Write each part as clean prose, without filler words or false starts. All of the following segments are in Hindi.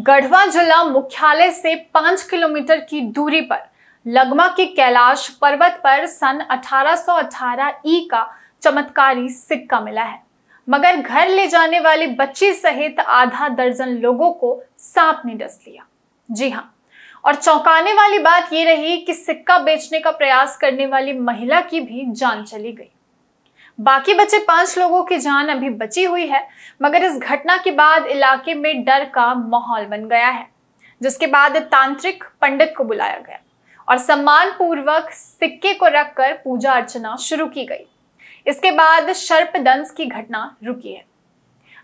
गढ़वा जिला मुख्यालय से 5 किलोमीटर की दूरी पर लगमा के कैलाश पर्वत पर सन 1818 ई का चमत्कारी सिक्का मिला है, मगर घर ले जाने वाली बच्ची सहित आधा दर्जन लोगों को सांप ने डस लिया। जी हाँ, और चौंकाने वाली बात यह रही कि सिक्का बेचने का प्रयास करने वाली महिला की भी जान चली गई। बाकी बचे 5 लोगों की जान अभी बची हुई है, मगर इस घटना के बाद इलाके में डर का माहौल बन गया है, जिसके बाद तांत्रिक पंडित को बुलाया गया और सम्मान पूर्वक सिक्के को रखकर पूजा अर्चना शुरू की गई। इसके बाद सर्पदंश की घटना रुकी है।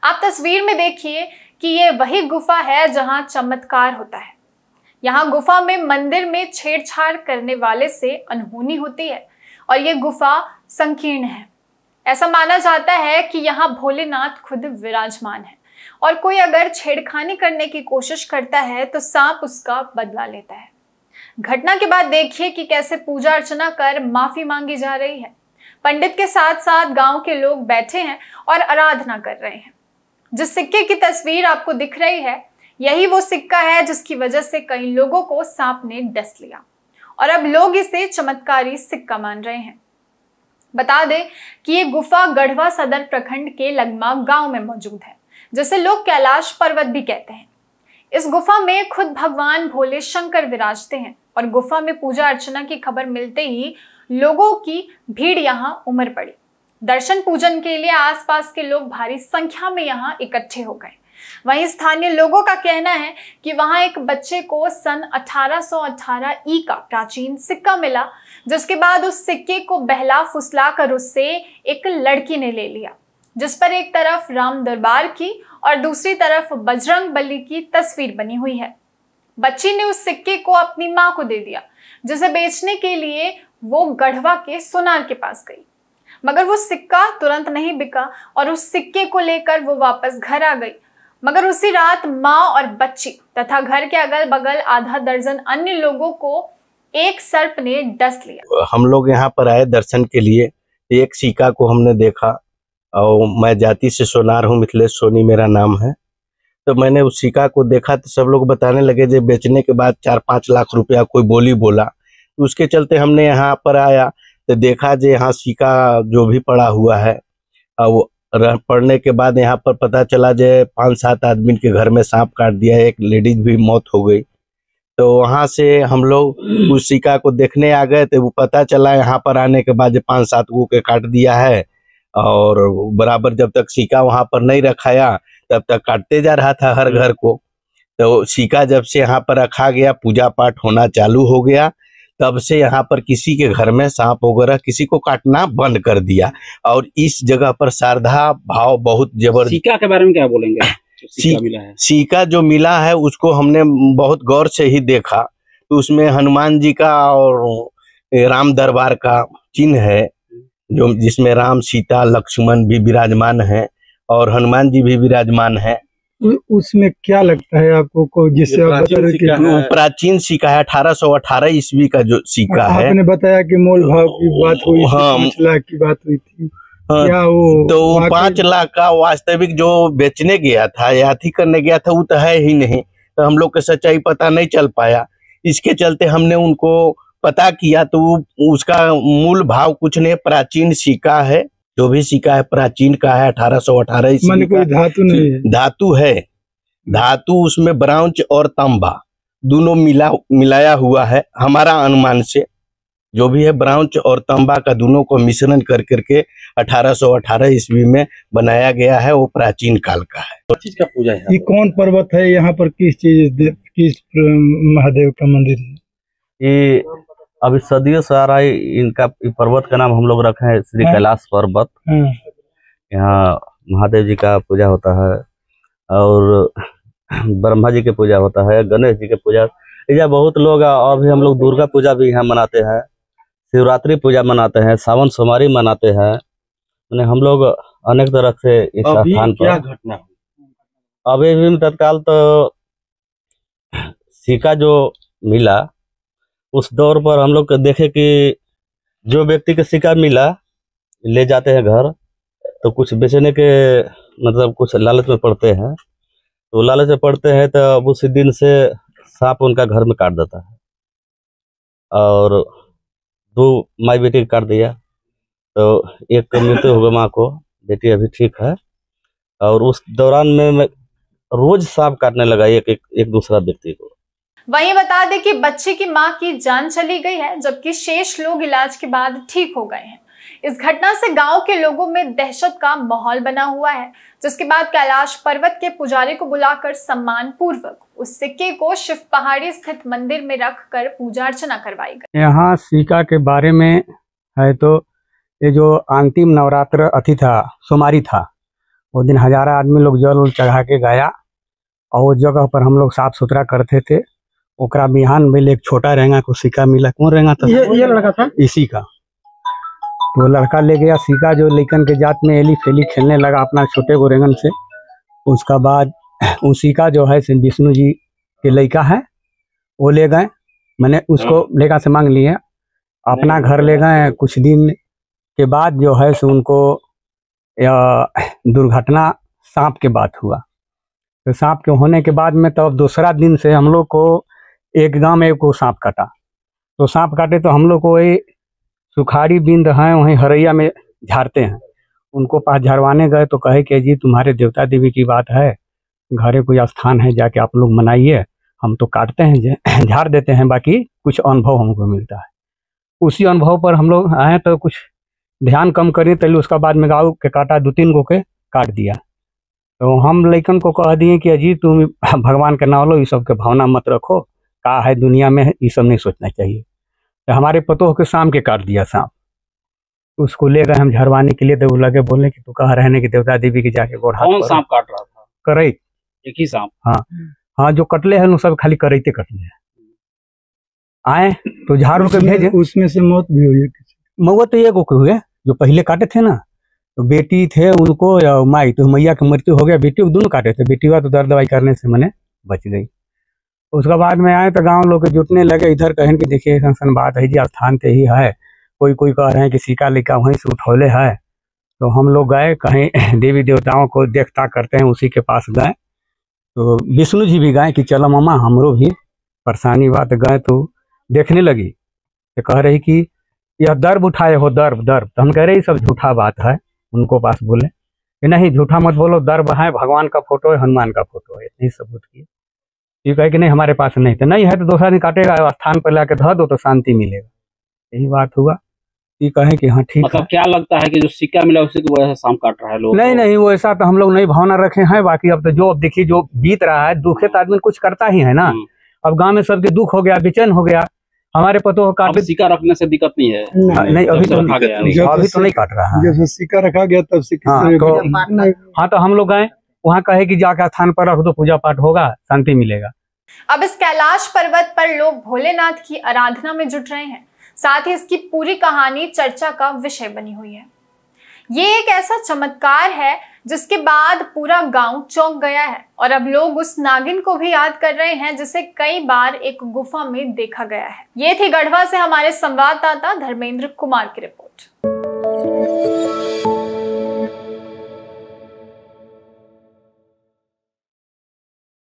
आप तस्वीर में देखिए कि ये वही गुफा है जहां चमत्कार होता है। यहाँ गुफा में मंदिर में छेड़छाड़ करने वाले से अनहोनी होती है और ये गुफा संकीर्ण है। ऐसा माना जाता है कि यहाँ भोलेनाथ खुद विराजमान है और कोई अगर छेड़खानी करने की कोशिश करता है तो सांप उसका बदला लेता है। घटना के बाद देखिए कि कैसे पूजा अर्चना कर माफी मांगी जा रही है। पंडित के साथ साथ गांव के लोग बैठे हैं और आराधना कर रहे हैं। जिस सिक्के की तस्वीर आपको दिख रही है, यही वो सिक्का है जिसकी वजह से कई लोगों को सांप ने डस लिया और अब लोग इसे चमत्कारी सिक्का मान रहे हैं। बता दें कि ये गुफा गढ़वा सदर प्रखंड के लगमा गांव में मौजूद है, जिसे लोग कैलाश पर्वत भी कहते हैं। इस गुफा में खुद भगवान भोले शंकर विराजते हैं और गुफा में पूजा अर्चना की खबर मिलते ही लोगों की भीड़ यहाँ उमड़ पड़ी। दर्शन पूजन के लिए आसपास के लोग भारी संख्या में यहाँ इकट्ठे हो गए। वहीं स्थानीय लोगों का कहना है कि वहां एक बच्चे को सन 1818 ई का प्राचीन सिक्का मिला, जिसके बाद उस सिक्के को बहला फुसला कर उससे एक लड़की ने ले लिया, जिस पर एक तरफ राम दरबार की और दूसरी तरफ बजरंग बली की तस्वीर बनी हुई है। बच्ची ने उस सिक्के को अपनी मां को दे दिया, जिसे बेचने के लिए वो गढ़वा के सोनार के पास गई, मगर वो सिक्का तुरंत नहीं बिका और उस सिक्के को लेकर वो वापस घर आ गई। मगर उसी रात मां और बच्ची तथा घर के अगल बगल आधा दर्जन अन्य लोगों को एक सर्प ने डस लिया। हम लोग यहाँ पर आए दर्शन के लिए। एक सिक्का को हमने देखा और मैं जाति से सोनार हूँ, मिथिलेश सोनी मेरा नाम है। तो मैंने उस सिक्का को देखा तो सब लोग बताने लगे जो बेचने के बाद 4-5 लाख रुपया कोई बोला। तो उसके चलते हमने यहाँ पर आया तो देखा जो यहाँ सिक्का जो भी पड़ा हुआ है, और पड़ने के बाद यहाँ पर पता चला जो 5-7 आदमी के घर में सांप काट दिया, एक लेडीज भी मौत हो गई। तो वहाँ से हम लोग उस सिक्का को देखने आ गए तो वो पता चला यहाँ पर आने के बाद 5-7 को के काट दिया है और बराबर जब तक सिक्का वहाँ पर नहीं रखाया तब तक काटते जा रहा था हर घर को। तो सिक्का जब से यहाँ पर रखा गया, पूजा पाठ होना चालू हो गया, तब से यहाँ पर किसी के घर में सांप वगैरह किसी को काटना बंद कर दिया। और इस जगह पर श्रद्धा भाव बहुत जबरदस्त। सिक्का के बारे में क्या बोलेंगे? सिक्का मिला है, सिक्का जो मिला है उसको हमने बहुत गौर से ही देखा। तो उसमें हनुमान जी का और राम दरबार का चिन्ह है, जो जिसमें राम, सीता, लक्ष्मण भी विराजमान है और हनुमान जी भी विराजमान है। उसमें क्या लगता है आपको को, जिससे आप बता रहे कि प्राचीन सिक्का है, 1818 ईस्वी का जो सिक्का है। आपने बताया कि मोल भाव की बात हुई, हाँ, 5 लाख की बात हुई थी। हाँ, क्या वो तो 5 लाख का वास्तविक जो बेचने गया था या अथी करने गया था वो तो है ही नहीं। तो हम लोग को सच्चाई पता नहीं चल पाया। इसके चलते हमने उनको पता किया तो उसका मूल भाव कुछ नहीं, प्राचीन सिक्का है। जो भी सिक्का है प्राचीन का है, 1818 ईस्वी का। धातु नहीं है? धातु है। धातु उसमें ब्राउंच और तांबा दोनों मिलाया हुआ है। हमारा अनुमान से जो भी है ब्राउंच और तांबा का दोनों को मिश्रण कर करके 1818 ईस्वी में बनाया गया है। वो प्राचीन काल का है। किस चीज का पूजा है? ये कौन पर्वत है यहाँ पर? किस महादेव का मंदिर है ये? अभी सदियों से आ रहा है। इनका पर्वत का नाम हम लोग रखे हैं श्री कैलाश पर्वत। यहाँ महादेव जी का पूजा होता है और ब्रह्मा जी की पूजा होता है, गणेश जी की पूजा। यहाँ बहुत लोग, अभी हम लोग दुर्गा पूजा भी यहाँ मनाते हैं, शिवरात्रि पूजा मनाते हैं, सावन सोमवारी मनाते हैं। मैंने हम लोग अनेक तरह से इस स्थान पर। क्या घटना अभी भी तत्काल तो सिक्का जो मिला उस दौर पर हम लोग देखे कि जो व्यक्ति के सिक्का मिला ले जाते हैं घर, तो कुछ बेचने के मतलब कुछ लालच में पड़ते हैं, तो लालच में पड़ते हैं तो अब उसी दिन से सांप उनका घर में काट देता है, और 2 माई बेटी को काट दिया। तो एक तो मृत्यु हो गया माँ को, बेटी अभी ठीक है। और उस दौरान में मैं रोज सांप काटने लगा एक दूसरा व्यक्ति को। वहीं बता दें कि बच्चे की मां की जान चली गई है, जबकि शेष लोग इलाज के बाद ठीक हो गए हैं। इस घटना से गांव के लोगों में दहशत का माहौल बना हुआ है, जिसके बाद कैलाश पर्वत के पुजारी को बुलाकर सम्मान पूर्वक उस सिक्के को शिव पहाड़ी स्थित मंदिर में रखकर पूजा अर्चना करवाई गई। यहाँ सिक्का के बारे में है तो ये जो अंतिम नवरात्र अति था, सोमवारी था, वो दिन 1000 आदमी लोग जल चढ़ा के गया, और वो जगह पर हम लोग साफ सुथरा करते थे। ओकरा बिहान में एक छोटा रेंगा को सिक्का मिला। कौन रेंगा था? ये लड़का था इसी का। तो लड़का ले गया सिक्का, जो लेकिन के जात में एली फेली खेलने लगा अपना छोटे को रेंगन से। उसका बाद उसी का जो है विष्णु जी के लड़का है, वो ले गए, मैंने उसको लेगा से मांग लिए, अपना घर ले गए। कुछ दिन के बाद जो है सो उनको दुर्घटना सांप के बात हुआ। तो सांप के होने के बाद में तब दूसरा दिन से हम लोग को एक गांव में को सांप काटा। तो सांप काटे तो हम लोग को वही सुखाड़ी बिंद हैं, वहीं हरैया में झाड़ते हैं, उनको पास झाड़वाने गए तो कहे कि जी तुम्हारे देवता देवी की बात है, घरे कोई स्थान है, जाके आप लोग मनाइए, हम तो काटते हैं झाड़ देते हैं, बाकी कुछ अनुभव हमको मिलता है। उसी अनुभव पर हम लोग आए तो कुछ ध्यान कम करें, पहले उसका बाद में गाँव के काटा 2-3 गो के काट दिया। तो हम लड़कन को कह दिए कि अजी तुम भगवान के नाम लो, ये सब के भावना मत रखो, का है दुनिया में ये सब नहीं सोचना चाहिए। तो हमारे पतोह के शाम के काट दिया सांप। उसको ले गए हम झरवाने के लिए, तो वो लगे बोले कि तू कह रहने की देवता देवी की जाके गोड़ हाथ। कौन सांप काट रहा था? करैत। एक ही सांप? हाँ, जो कटले हैं सब खाली करैते कटले हैं। आए तो झाड़ू के भेजे, उसमें से मौत भी हुई है। मौत तो एक हुए, जो पहले काटे थे ना, तो बेटी थे उनको या माई, तो मैया की मृत्यु हो गया, बेटी को दोनों काटे थे। बेटी हुआ तो दर्द दवाई करने से मैंने बच गई। उसके बाद में आए तो गांव लोग जुटने लगे, इधर कहें कि देखिए सन बात है जी, स्थान पे ही है, कोई कह रहे हैं कि सिक्का लिक्का वहीं से उठौले है। तो हम लोग गए, कहीं देवी देवताओं को देखता करते हैं, उसी के पास गए। तो विष्णु जी भी गए कि चलो मामा हमरो भी परेशानी बात। गए तो देखने लगी, तो कह रही कि यह दर्ब उठाए हो, दर्ब। तो हम कह रहे सब झूठा बात है। उनको पास बोले कि नहीं झूठा मत बोलो, दर्ब है, भगवान का फोटो है, हनुमान का फोटो है, इतनी सबूत किए। ये कहे कि नहीं हमारे पास नहीं, तो नहीं है तो दूसरा दिन काटेगा, स्थान पर लाके धर दो तो शांति मिलेगा। यही बात हुआ। ये कहे कि हाँ ठीक मतलब क्या लगता है कि जो सिक्का मिला उसी की वजह से सांप काट रहा है लोग? नहीं, वो ऐसा तो हम लोग नहीं भावना रखे हैं। बाकी अब तो जो देखिए जो बीत रहा है, दुखे तो आदमी कुछ करता ही है ना। अब गाँव में सबके दुख हो गया, बेचैन हो गया। हमारे पतों काट सिक्का रखने से दिक्कत नहीं है? नहीं, अभी तो नहीं काट रहा है। जब सिक्का रखा गया तब से हाँ, तो हम लोग गए वहाँ, कहे कि जाकर स्थान पर रख दो, पूजा पाठ होगा, शांति मिलेगा। अब इस कैलाश पर्वत पर लोग भोलेनाथ की आराधना में जुट रहे हैं, साथ ही इसकी पूरी कहानी चर्चा का विषय बनी हुई है। ये एक ऐसा चमत्कार है जिसके बाद पूरा गांव चौंक गया है, और अब लोग उस नागिन को भी याद कर रहे हैं जिसे कई बार एक गुफा में देखा गया है। ये थी गढ़वा से हमारे संवाददाता धर्मेंद्र कुमार की रिपोर्ट।